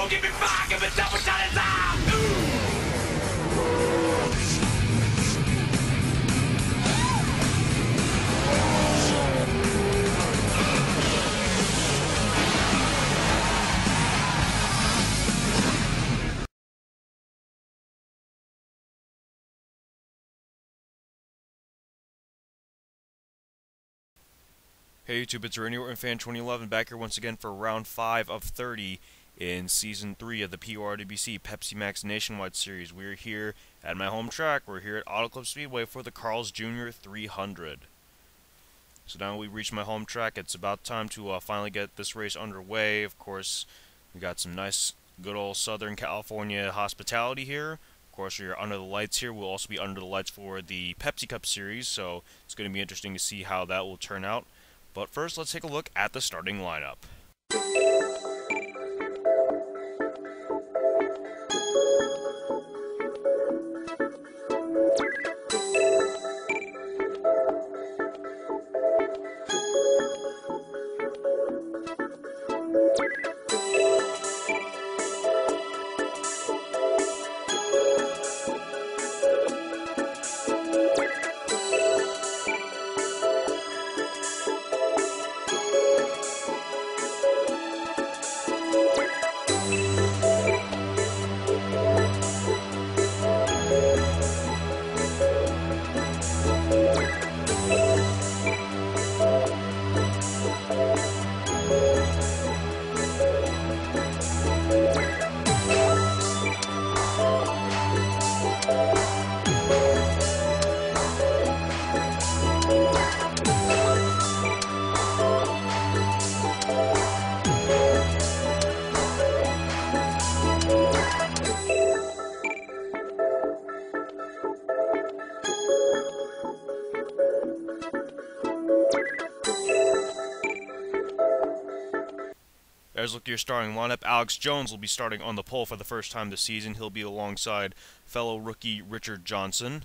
don't give me fire, give me double shot and time. Hey YouTube, it's Randy Orton Fan 2011 back here once again for round 5 of 30 in Season 3 of the PORWC Pepsi Max Nationwide Series. We're here at my home track. We're here at Auto Club Speedway for the Carl's Jr. 300. So now we've reached my home track. It's about time to finally get this race underway. Of course, we got some nice, good old Southern California hospitality here. Of course, we're under the lights here. We'll also be under the lights for the Pepsi Cup Series, so it's going to be interesting to see how that will turn out. But first, let's take a look at the starting lineup. As look at your starting lineup, Alex Jones will be starting on the pole for the first time this season. He'll be alongside fellow rookie Richard Johnson.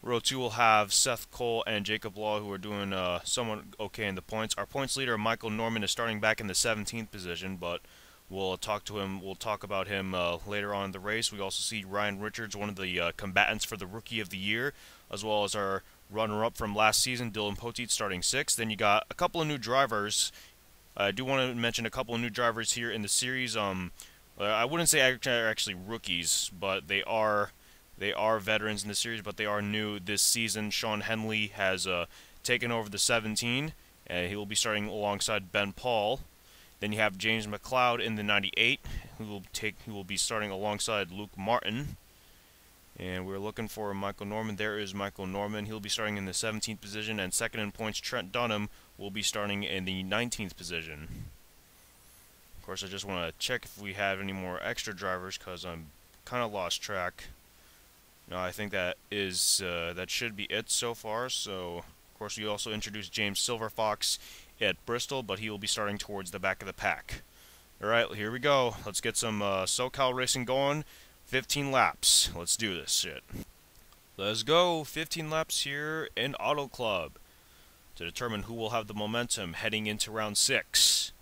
Row 2 will have Seth Cole and Jacob Law, who are doing somewhat okay in the points. Our points leader, Michael Norman, is starting back in the 17th position, but we'll talk about him later on in the race. We also see Ryan Richards, one of the combatants for the Rookie of the Year, as well as our runner-up from last season, Dylan Poteet, starting 6th. Then you got a couple of new drivers. I do want to mention a couple of new drivers here in the series. I wouldn't say they're actually rookies, but they are veterans in the series, but they are new this season. Sean Henley has taken over the 17, and he will be starting alongside Ben Paul. Then you have James McLeod in the 98, who will be starting alongside Luke Martin. And we're looking for Michael Norman. There is Michael Norman. He'll be starting in the 17th position, and second in points, Trent Dunham will be starting in the 19th position. Of course, I just want to check if we have any more extra drivers, because I'm kind of lost track. No, I think that should be it so far. So, of course, we also introduced James Silverfox at Bristol, but he will be starting towards the back of the pack. Alright, here we go. Let's get some SoCal racing going. 15 laps. Let's do this shit. Let's go. 15 laps here in Auto Club to determine who will have the momentum heading into round 6.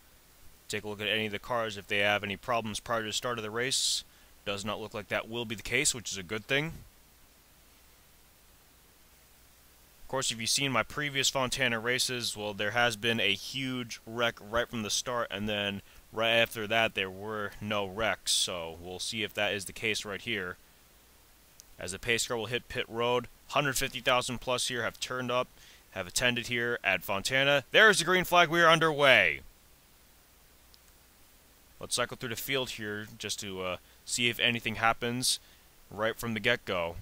Take a look at any of the cars if they have any problems prior to the start of the race. Does not look like that will be the case, which is a good thing. Of course, if you've seen my previous Fontana races, well, there has been a huge wreck right from the start, and then right after that, there were no wrecks, so we'll see if that is the case right here. As the pace car will hit pit road, 150,000 plus here have turned up, have attended here at Fontana. There's the green flag. We are underway. Let's cycle through the field here just to see if anything happens right from the get-go.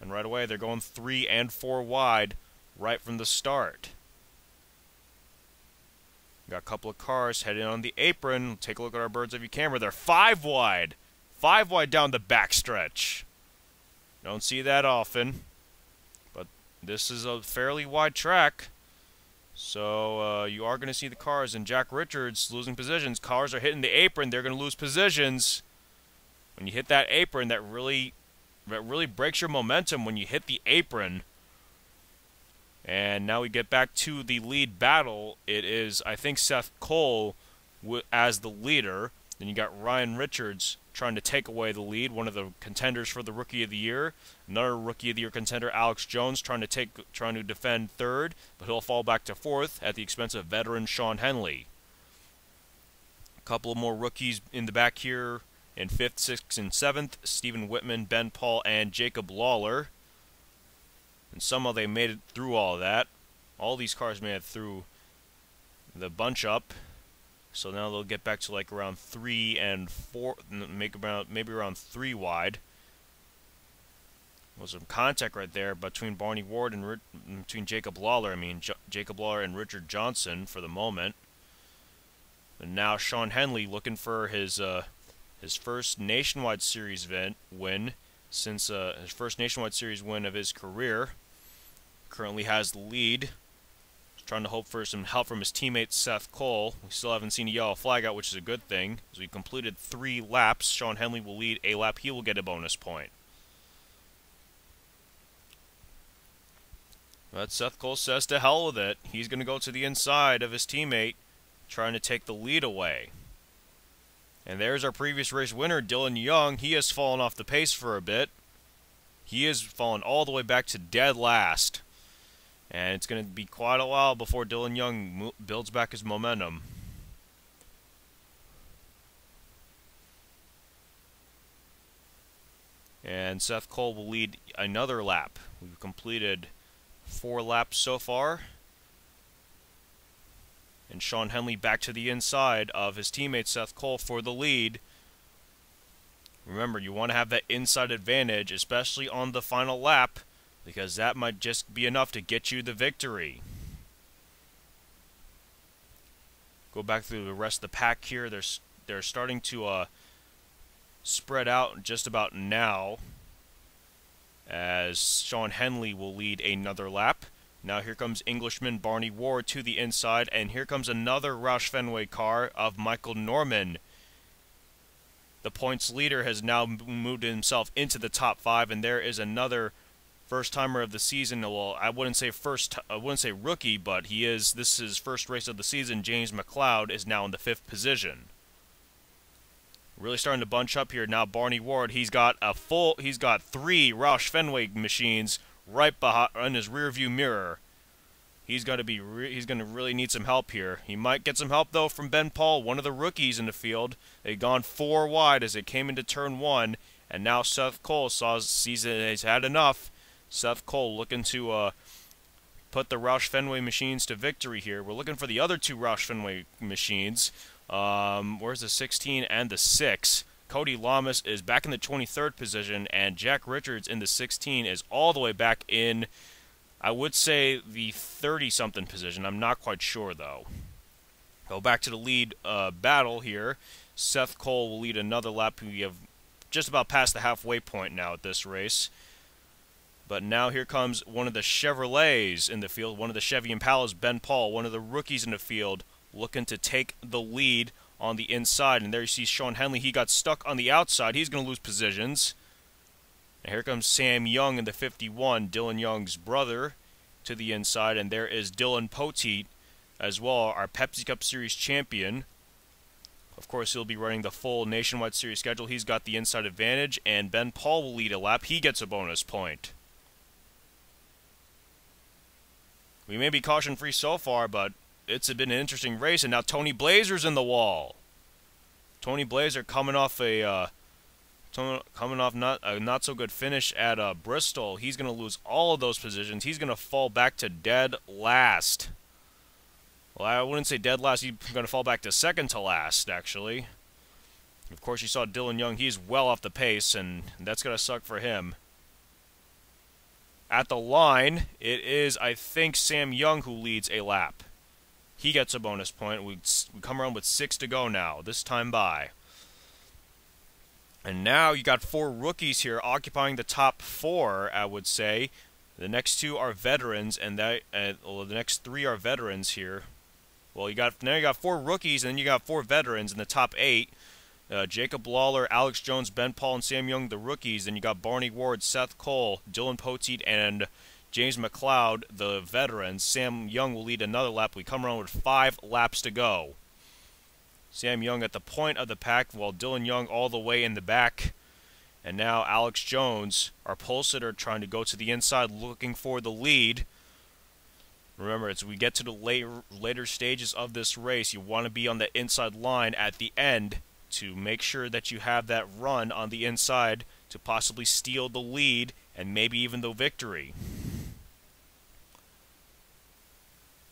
And right away, they're going 3 and 4 wide right from the start. Got a couple of cars heading on the apron. Take a look at our bird's eye view camera. They're 5 wide. 5 wide down the backstretch. Don't see that often. But this is a fairly wide track. So you are going to see the cars. And Jack Richards losing positions. Cars are hitting the apron. They're going to lose positions. When you hit that apron, that really breaks your momentum when you hit the apron. And now we get back to the lead battle. It is, I think, Seth Cole as the leader. Then you got Ryan Richards trying to take away the lead, one of the contenders for the Rookie of the Year. Another Rookie of the Year contender, Alex Jones, trying to defend third, but he'll fall back to fourth at the expense of veteran Sean Henley. A couple more rookies in the back here in fifth, sixth, and seventh: Stephen Whitman, Ben Paul, and Jacob Lawler. And somehow they made it through all of that. All these cars made it through the bunch up. So now they'll get back to like around 3 and 4, maybe around 3 wide. Was some contact right there between Barney Ward and between Jacob Lawler. Jacob Lawler and Richard Johnson for the moment. And now Sean Henley looking for his first Nationwide Series win since his first Nationwide Series win of his career. Currently has the lead. Trying to hope for some help from his teammate Seth Cole. We still haven't seen a yellow flag out, which is a good thing. As we completed 3 laps, Sean Henley will lead a lap. He will get a bonus point. But Seth Cole says to hell with it. He's going to go to the inside of his teammate, trying to take the lead away. And there's our previous race winner, Dylan Young. He has fallen off the pace for a bit. He has fallen all the way back to dead last. And it's going to be quite a while before Dylan Young builds back his momentum. And Seth Cole will lead another lap. We've completed 4 laps so far. And Sean Henley back to the inside of his teammate Seth Cole for the lead. Remember, you want to have that inside advantage, especially on the final lap, because that might just be enough to get you the victory. Go back through the rest of the pack here. They're starting to spread out just about now, as Sean Henley will lead another lap. Now here comes Englishman Barney Ward to the inside, and here comes another Roush Fenway car of Michael Norman. The points leader has now moved himself into the top 5, and there is another first-timer of the season. Well, I wouldn't say rookie, but this is his first race of the season. James McLeod is now in the 5th position. Really starting to bunch up here now. Barney Ward, he's got 3 Roush Fenway machines right behind in his rearview mirror. He's going to really need some help here. He might get some help though from Ben Paul, one of the rookies in the field. They've gone 4 wide as they came into turn 1, and now Seth Cole sees that he's had enough. Seth Cole looking to put the Roush Fenway machines to victory here. We're looking for the other 2 Roush Fenway machines. Where's the 16 and the 6? Cody Lamas is back in the 23rd position, and Jack Richards in the 16 is all the way back in, I would say, the 30-something position. I'm not quite sure, though. Go back to the lead battle here. Seth Cole will lead another lap. We have just about past the halfway point now at this race. But now here comes one of the Chevrolets in the field, one of the Chevy Impalas, Ben Paul, one of the rookies in the field, looking to take the lead on the inside. And there you see Sean Henley. He got stuck on the outside. He's going to lose positions. And here comes Sam Young in the 51, Dylan Young's brother, to the inside. And there is Dylan Poteet as well, our Pepsi Cup Series champion. Of course, he'll be running the full Nationwide Series schedule. He's got the inside advantage. And Ben Paul will lead a lap. He gets a bonus point. We may be caution-free so far, but it's been an interesting race, and now Tony Blazer's in the wall. Tony Blazer coming off a not so good finish at Bristol. He's going to lose all of those positions. He's going to fall back to dead last. Well, I wouldn't say dead last. He's going to fall back to second to last, actually. Of course, you saw Dylan Young. He's well off the pace, and that's going to suck for him. At the line, it is, I think, Sam Young who leads a lap. He gets a bonus point. We come around with 6 to go now, this time by. And now you got 4 rookies here occupying the top 4, I would say. The next 2 are veterans, and the next 3 are veterans here. Well, now you got 4 rookies, and then you got 4 veterans in the top 8. Jacob Lawler, Alex Jones, Ben Paul, and Sam Young, the rookies. Then you got Barney Ward, Seth Cole, Dylan Poteet, and James McLeod, the veterans. Sam Young will lead another lap. We come around with 5 laps to go. Sam Young at the point of the pack, while Dylan Young all the way in the back. And now Alex Jones, our pole sitter, trying to go to the inside, looking for the lead. Remember, as we get to the later stages of this race, you want to be on the inside line at the end to make sure that you have that run on the inside to possibly steal the lead and maybe even the victory.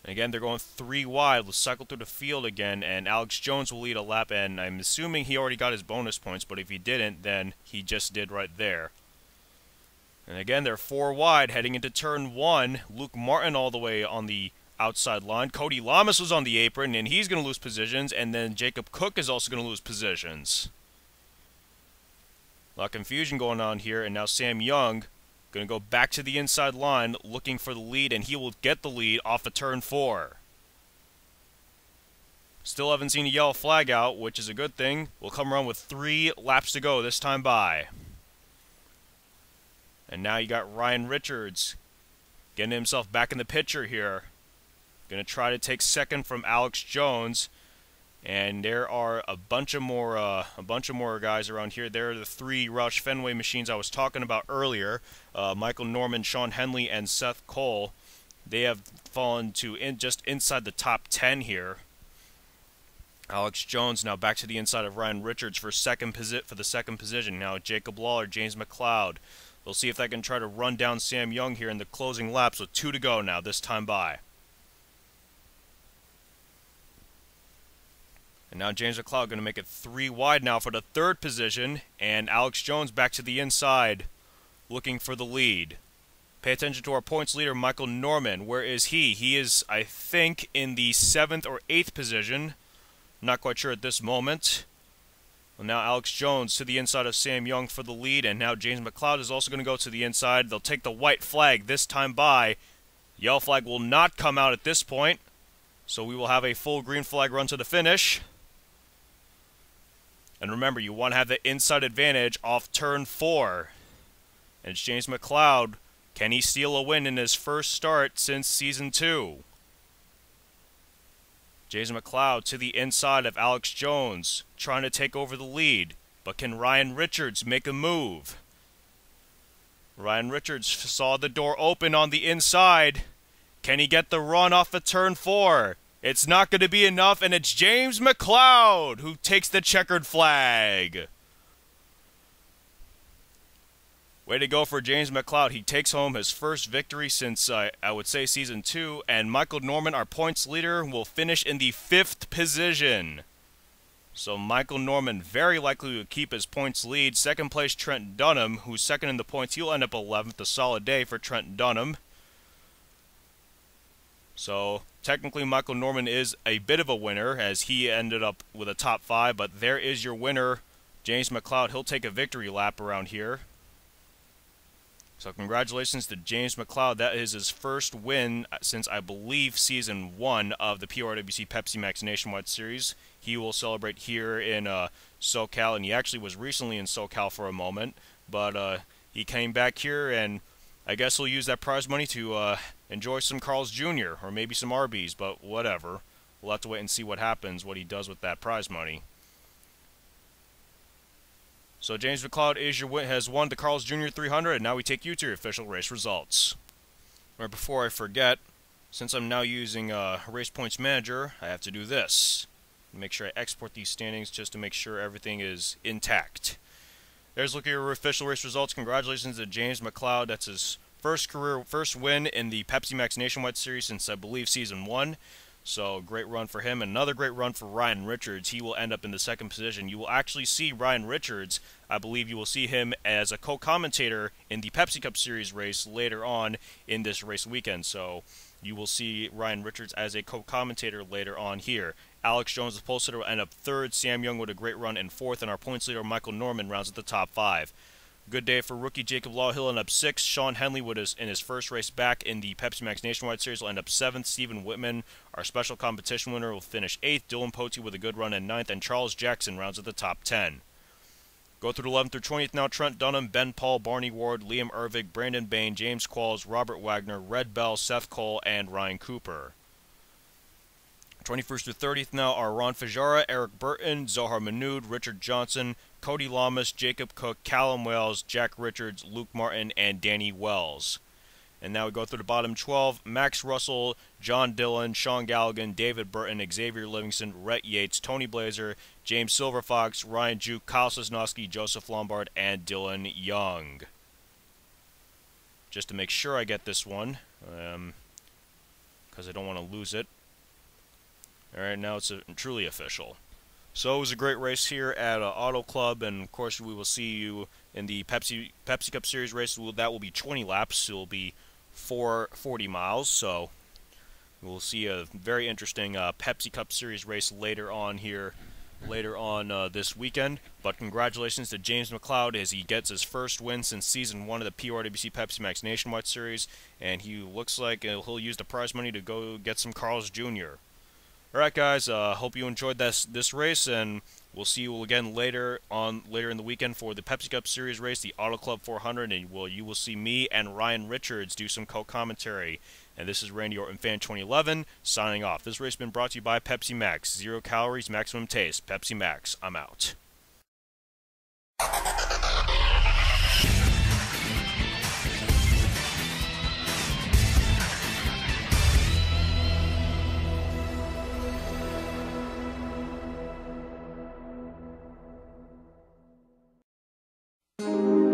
And again, they're going 3 wide. Let's cycle through the field again, and Alex Jones will lead a lap, and I'm assuming he already got his bonus points, but if he didn't, then he just did right there. And again, they're 4 wide heading into turn 1. Luke Martin all the way on the outside line. Cody Lamas was on the apron, and he's going to lose positions, and then Jacob Cook is also going to lose positions. A lot of confusion going on here, and now Sam Young going to go back to the inside line, looking for the lead, and he will get the lead off of turn 4. Still haven't seen a yellow flag out, which is a good thing. We'll come around with 3 laps to go this time by. And now you got Ryan Richards getting himself back in the picture here. Going to try to take second from Alex Jones. And there are a bunch of more guys around here. There are the 3 Roush Fenway machines I was talking about earlier. Michael Norman, Sean Henley, and Seth Cole. They have fallen to just inside the top 10 here. Alex Jones now back to the inside of Ryan Richards for the second position. Now Jacob Lawler, James McLeod. We'll see if they can try to run down Sam Young here in the closing laps with 2 to go now this time by. And now James McLeod going to make it 3 wide now for the 3rd position. And Alex Jones back to the inside, looking for the lead. Pay attention to our points leader, Michael Norman. Where is he? He is, I think, in the 7th or 8th position. Not quite sure at this moment. Well, now Alex Jones to the inside of Sam Young for the lead. And now James McLeod is also going to go to the inside. They'll take the white flag this time by. Yellow flag will not come out at this point. So we will have a full green flag run to the finish. And remember, you want to have the inside advantage off turn 4. And it's James McLeod. Can he steal a win in his first start since Season 2? James McLeod to the inside of Alex Jones, trying to take over the lead. But can Ryan Richards make a move? Ryan Richards saw the door open on the inside. Can he get the run off of turn 4? It's not going to be enough, and it's James McLeod who takes the checkered flag. Way to go for James McLeod. He takes home his first victory since, I would say, Season 2. And Michael Norman, our points leader, will finish in the 5th position. So Michael Norman very likely to keep his points lead. Second place, Trent Dunham, who's second in the points. He'll end up 11th. A solid day for Trent Dunham. So technically Michael Norman is a bit of a winner as he ended up with a top 5, but there is your winner, James McLeod. He'll take a victory lap around here. So congratulations to James McLeod. That is his first win since, I believe, Season 1 of the PORWC Pepsi Max Nationwide Series. He will celebrate here in SoCal, and he actually was recently in SoCal for a moment, but he came back here, and I guess he'll use that prize money to enjoy some Carl's Jr. or maybe some Arby's, but whatever. We'll have to wait and see what happens, what he does with that prize money. So James McLeod has won the Carl's Jr. 300, and now we take you to your official race results. Right before I forget, since I'm now using Race Points Manager, I have to do this. Make sure I export these standings just to make sure everything is intact. There's looking at your official race results. Congratulations to James McLeod. That's his first win in the Pepsi Max Nationwide Series since, I believe, Season 1. So, great run for him. Another great run for Ryan Richards. He will end up in the 2nd position. You will actually see Ryan Richards. I believe you will see him as a co-commentator in the Pepsi Cup Series race later on in this race weekend. So, you will see Ryan Richards as a co-commentator later on here. Alex Jones, the pole sitter, will end up 3rd. Sam Young with a great run in 4th. And our points leader, Michael Norman, rounds at the top 5. Good day for rookie Jacob Law. He'll end up 6th. Sean Henley, in his first race back in the Pepsi Max Nationwide Series, will end up 7th. Stephen Whitman, our special competition winner, will finish 8th. Dylan Potey with a good run in 9th. And Charles Jackson rounds at the top 10. Go through the 11th through 20th now. Trent Dunham, Ben Paul, Barney Ward, Liam Ervig, Brandon Bain, James Qualls, Robert Wagner, Red Bell, Seth Cole, and Ryan Cooper. 21st through 30th now are Ron Fajara, Eric Burton, Zohar Manood, Richard Johnson, Cody Lamas, Jacob Cook, Callum Wells, Jack Richards, Luke Martin, and Danny Wells. And now we go through the bottom 12. Max Russell, John Dillon, Sean Galligan, David Burton, Xavier Livingston, Rhett Yates, Tony Blazer, James Silverfox, Ryan Juke, Kyle Sosnowski, Joseph Lombard, and Dylan Young. Just to make sure I get this one, because I don't want to lose it. Alright, now it's truly official. So it was a great race here at Auto Club, and of course we will see you in the Pepsi Cup Series race. That will be 20 laps. It will be 440 miles, so we'll see a very interesting Pepsi Cup Series race later on this weekend. But congratulations to James McLeod as he gets his first win since Season 1 of the PORWC Pepsi Max Nationwide Series, and he looks like he'll use the prize money to go get some Carl's Jr. Alright guys, hope you enjoyed this race, and we'll see you again later in the weekend for the Pepsi Cup Series race, the Auto Club 400, and you will see me and Ryan Richards do some co-commentary. And this is Randy Orton Fan 2011, signing off. This race has been brought to you by Pepsi Max. 0 calories, maximum taste. Pepsi Max. I'm out. Thank you.